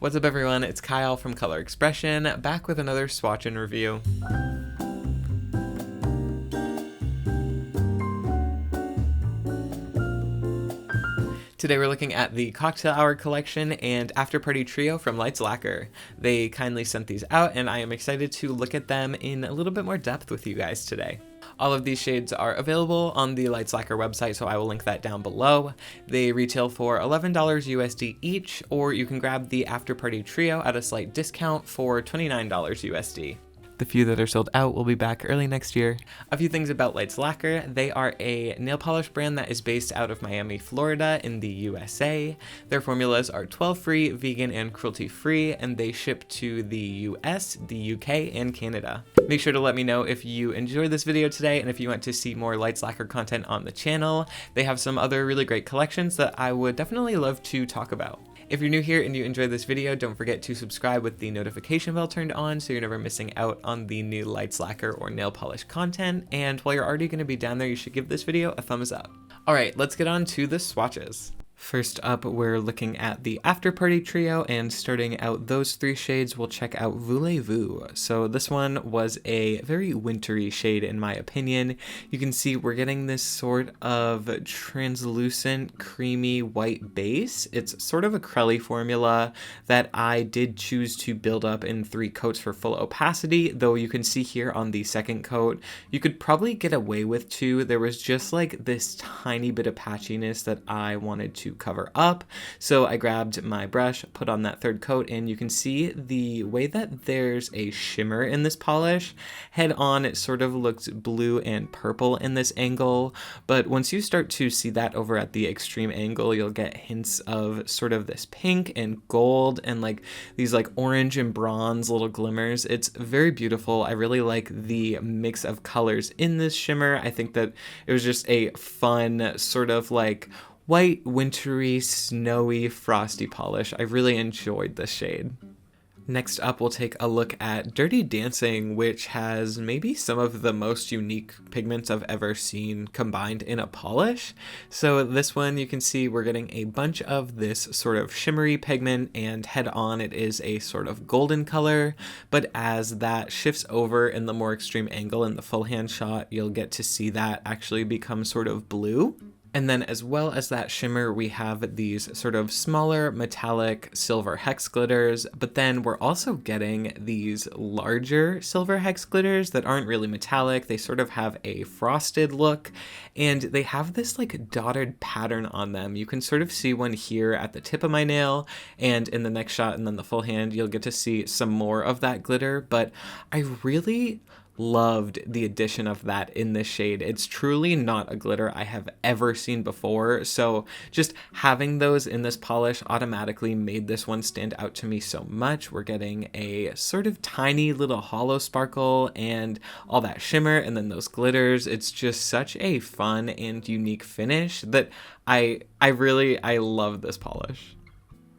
What's up everyone, it's Kyle from Color Expression, back with another swatch and review. Today we're looking at the Cocktail Hour collection and After Party Trio from Lacquer. They kindly sent these out and I am excited to look at them in a little bit more depth with you guys today. All of these shades are available on the Lacquer website, so I will link that down below. They retail for $11 USD each, or you can grab the After Party Trio at a slight discount for $29 USD. The few that are sold out will be back early next year. A few things about Lacquer. They are a nail polish brand that is based out of Miami, Florida in the USA. Their formulas are 12-free, vegan, and cruelty-free, and they ship to the US, the UK, and Canada. Make sure to let me know if you enjoyed this video today and if you want to see more Lacquer content on the channel. They have some other really great collections that I would definitely love to talk about. If you're new here and you enjoyed this video, don't forget to subscribe with the notification bell turned on so you're never missing out on the new Lacquer or nail polish content. And while you're already going to be down there, you should give this video a thumbs up. Alright, let's get on to the swatches. First up, we're looking at the After Party Trio, and starting out those three shades, we'll check out Voulez-Vous. So this one was a very wintry shade in my opinion. You can see we're getting this sort of translucent, creamy white base. It's sort of a Crelly formula that I did choose to build up in 3 coats for full opacity, though you can see here on the second coat, you could probably get away with 2. There was just like this tiny bit of patchiness that I wanted to cover up, so I grabbed my brush, put on that 3rd coat, and you can see the way that there's a shimmer in this polish. Head on, it sort of looks blue and purple in this angle, but once you start to see that over at the extreme angle, you'll get hints of sort of this pink and gold and like these like orange and bronze little glimmers. It's very beautiful. I really like the mix of colors in this shimmer. I think that it was just a fun sort of like white, wintry, snowy, frosty polish. I really enjoyed this shade. Next up, we'll take a look at Dirty Dancing, which has maybe some of the most unique pigments I've ever seen combined in a polish. So this one, you can see we're getting a bunch of this sort of shimmery pigment, and head on it is a sort of golden color, but as that shifts over in the more extreme angle in the full hand shot, you'll get to see that actually become sort of blue. And then as well as that shimmer, we have these sort of smaller metallic silver hex glitters, but then we're also getting these larger silver hex glitters that aren't really metallic. They sort of have a frosted look, and they have this like dotted pattern on them. You can sort of see one here at the tip of my nail, and in the next shot and then the full hand, you'll get to see some more of that glitter, but I really loved the addition of that in this shade. It's truly not a glitter I have ever seen before, so just having those in this polish automatically made this one stand out to me so much. We're getting a sort of tiny little hollow sparkle and all that shimmer and then those glitters. It's just such a fun and unique finish that I love this polish.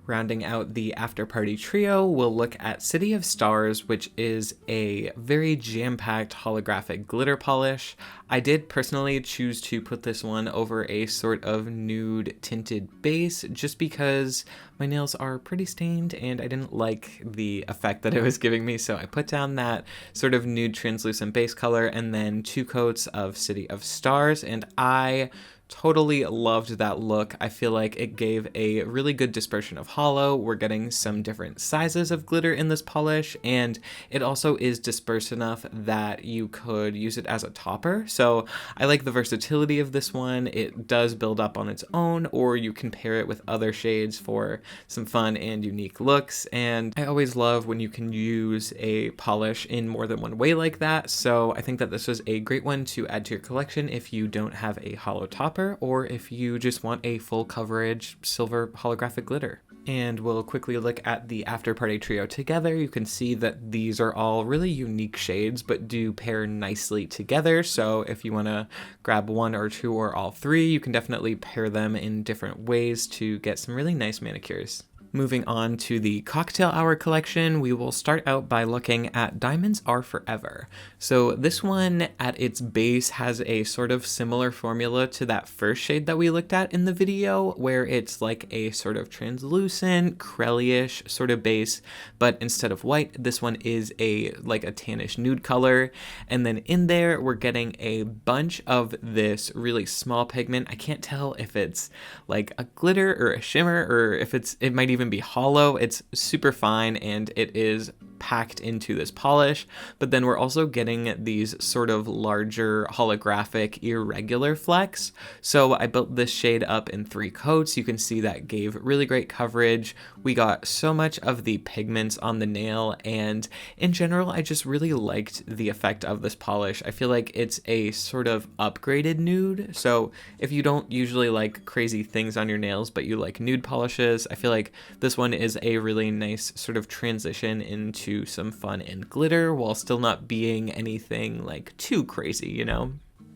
Rounding out the After Party Trio, we'll look at City of Stars, which is a very jam-packed holographic glitter polish. I did personally choose to put this one over a sort of nude tinted base just because my nails are pretty stained and I didn't like the effect that it was giving me, so I put down that sort of nude translucent base color and then 2 coats of City of Stars, and I totally loved that look. I feel like it gave a really good dispersion of hollow. We're getting some different sizes of glitter in this polish, and it also is dispersed enough that you could use it as a topper. So I like the versatility of this one. It does build up on its own, or you can pair it with other shades for some fun and unique looks. And I always love when you can use a polish in more than one way like that. So I think that this was a great one to add to your collection if you don't have a hollow topper, or if you just want a full coverage silver holographic glitter. And we'll quickly look at the After Party Trio together. You can see that these are all really unique shades, but do pair nicely together. So if you want to grab 1 or 2 or all 3, you can definitely pair them in different ways to get some really nice manicures. Moving on to the cocktail hour collection, we will start out by looking at Diamonds Are Forever. So this one at its base has a sort of similar formula to that first shade that we looked at in the video, where it's like a sort of translucent, crelly-ish sort of base, but instead of white, this one is like a tannish nude color. And then in there, we're getting a bunch of this really small pigment. I can't tell if it's like a glitter or a shimmer, or if it might even be hollow. It's super fine and it is packed into this polish, but then we're also getting these sort of larger holographic irregular flecks. So I built this shade up in 3 coats. You can see that gave really great coverage. We got so much of the pigments on the nail, and in general I just really liked the effect of this polish. I feel like it's a sort of upgraded nude, so if you don't usually like crazy things on your nails but you like nude polishes, I feel like this one is a really nice sort of transition into some fun and glitter while still not being anything like too crazy, you know?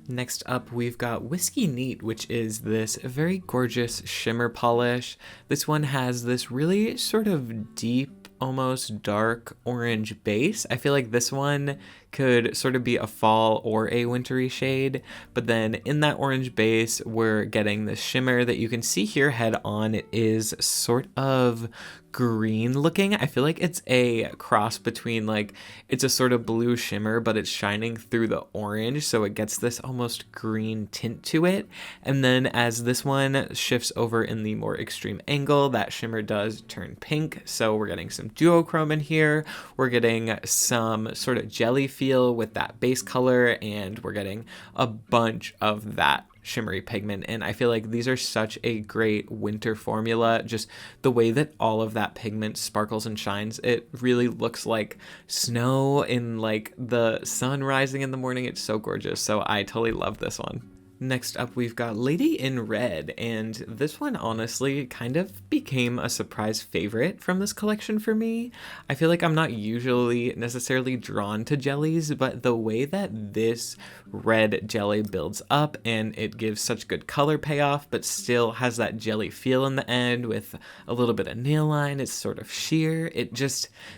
Next up, we've got Whiskey Neat, which is this very gorgeous shimmer polish. This one has this really sort of deep, almost dark orange base. I feel like this one could sort of be a fall or a wintry shade, but then in that orange base, we're getting this shimmer that you can see here head on. It is sort of green looking. I feel like it's a cross between, like, it's a sort of blue shimmer, but it's shining through the orange, so it gets this almost green tint to it. And then as this one shifts over in the more extreme angle, that shimmer does turn pink, so we're getting some duochrome in here. We're getting some sort of jelly feel with that base color, and we're getting a bunch of that shimmery pigment, and I feel like these are such a great winter formula. Just the way that all of that pigment sparkles and shines, it really looks like snow in like the sun rising in the morning. It's so gorgeous, so I totally love this one. Next up, we've got Lady in Red, and this one honestly kind of became a surprise favorite from this collection for me. I feel like I'm not usually necessarily drawn to jellies, but the way that this red jelly builds up and it gives such good color payoff, but still has that jelly feel in the end with a little bit of nail line, it's sort of sheer.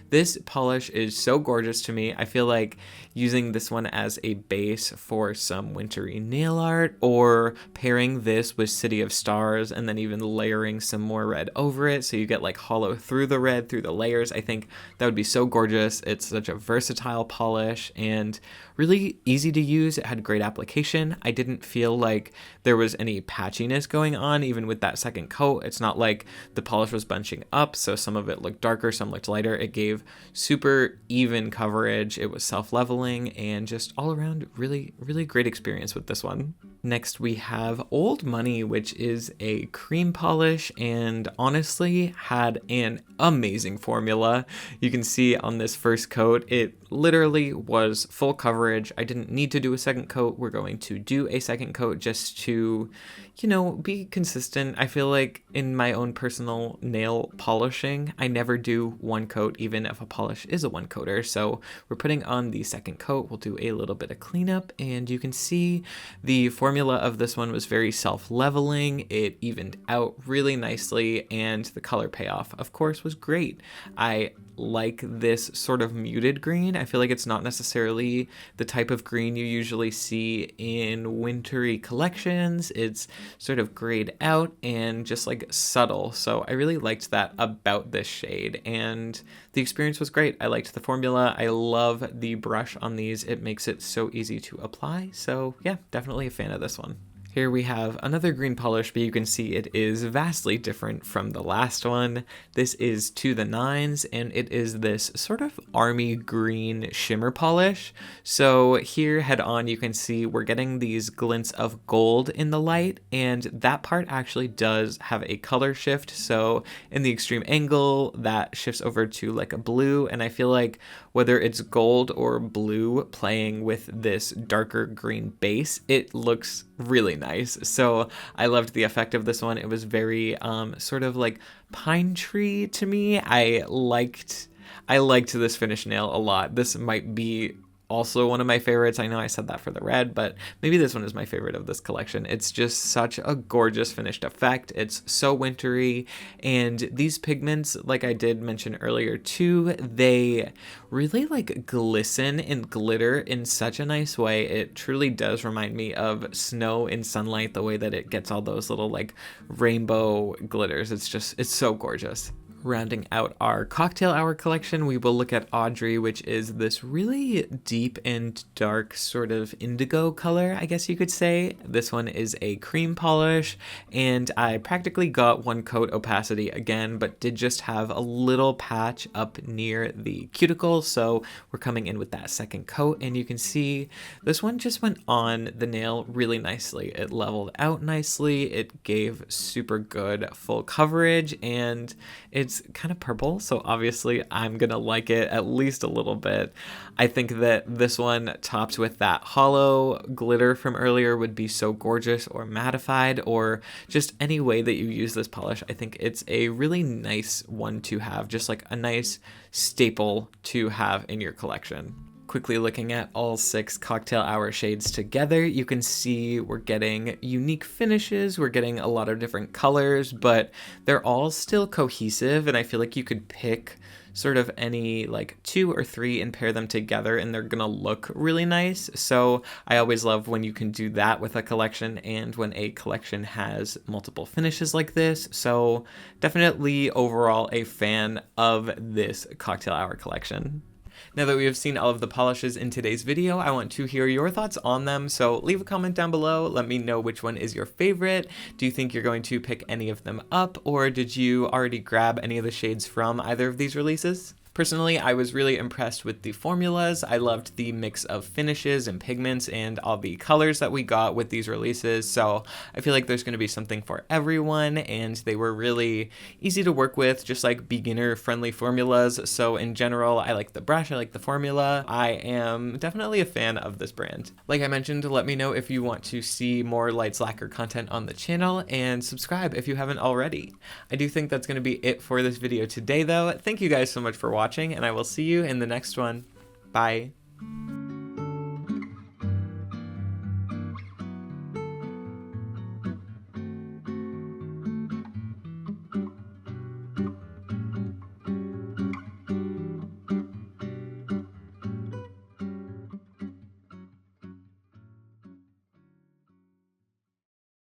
This polish is so gorgeous to me. I feel like using this one as a base for some wintry nail art, or pairing this with City of Stars and then even layering some more red over it so you get like hollow through the red through the layers. I think that would be so gorgeous. It's such a versatile polish and really easy to use. It had great application. I didn't feel like there was any patchiness going on even with that second coat. It's not like the polish was bunching up, so some of it looked darker, some looked lighter. It gave super even coverage. It was self-leveling and just all around really, really great experience with this one. Next, we have Old Money, which is a cream polish and honestly had an amazing formula. You can see on this first coat, it literally was full coverage. I didn't need to do a second coat. We're going to do a second coat just to, be consistent. I feel like in my own personal nail polishing, I never do one coat, even if a polish is a one coater. So we're putting on the second coat. We'll do a little bit of cleanup, and you can see the formula of this one was very self-leveling. It evened out really nicely, and the color payoff, of course, was great. I like this sort of muted green. I feel like it's not necessarily the type of green you usually see in wintry collections. It's sort of grayed out and just like subtle. So I really liked that about this shade, and the experience was great. I liked the formula. I love the brush on these. It makes it so easy to apply. So yeah, definitely a fan of this one. Here we have another green polish, but you can see it is vastly different from the last one. This is To the Nines, and it is this sort of army green shimmer polish. So here head on, you can see we're getting these glints of gold in the light, and that part actually does have a color shift. So in the extreme angle, that shifts over to like a blue, and I feel like whether it's gold or blue playing with this darker green base, it looks really nice. So I loved the effect of this one. It was very sort of like pine tree to me. I liked this finish nail a lot. This might be also one of my favorites. I know I said that for the red, but maybe this one is my favorite of this collection. It's just such a gorgeous finished effect. It's so wintry, and these pigments, like I did mention earlier too, they really like glisten and glitter in such a nice way. It truly does remind me of snow in sunlight, the way that it gets all those little like rainbow glitters. It's so gorgeous. Rounding out our cocktail hour collection, we will look at Audrey, which is this really deep and dark sort of indigo color, I guess you could say. This one is a cream polish, and I practically got one coat opacity again, but did just have a little patch up near the cuticle, so we're coming in with that second coat, and you can see this one just went on the nail really nicely. It leveled out nicely, it gave super good full coverage, and it's kind of purple, so obviously I'm gonna like it at least a little bit. I think that this one topped with that hollow glitter from earlier would be so gorgeous, or mattified, or just any way that you use this polish. I think it's a really nice one to have, just like a nice staple to have in your collection. Quickly looking at all 6 cocktail hour shades together, you can see we're getting unique finishes, we're getting a lot of different colors, but they're all still cohesive, and I feel like you could pick sort of any like 2 or 3 and pair them together and they're gonna look really nice. So I always love when you can do that with a collection, and when a collection has multiple finishes like this. So definitely overall a fan of this cocktail hour collection. Now that we have seen all of the polishes in today's video, I want to hear your thoughts on them, so leave a comment down below. Let me know which one is your favorite. Do you think you're going to pick any of them up, or did you already grab any of the shades from either of these releases? Personally, I was really impressed with the formulas. I loved the mix of finishes and pigments and all the colors that we got with these releases, so I feel like there's going to be something for everyone, and they were really easy to work with, just like beginner-friendly formulas. So in general, I like the brush, I like the formula. I am definitely a fan of this brand. Like I mentioned, let me know if you want to see more Lights Lacquer content on the channel, and subscribe if you haven't already. I do think that's going to be it for this video today, though. Thank you guys so much for watching, and I will see you in the next one. Bye.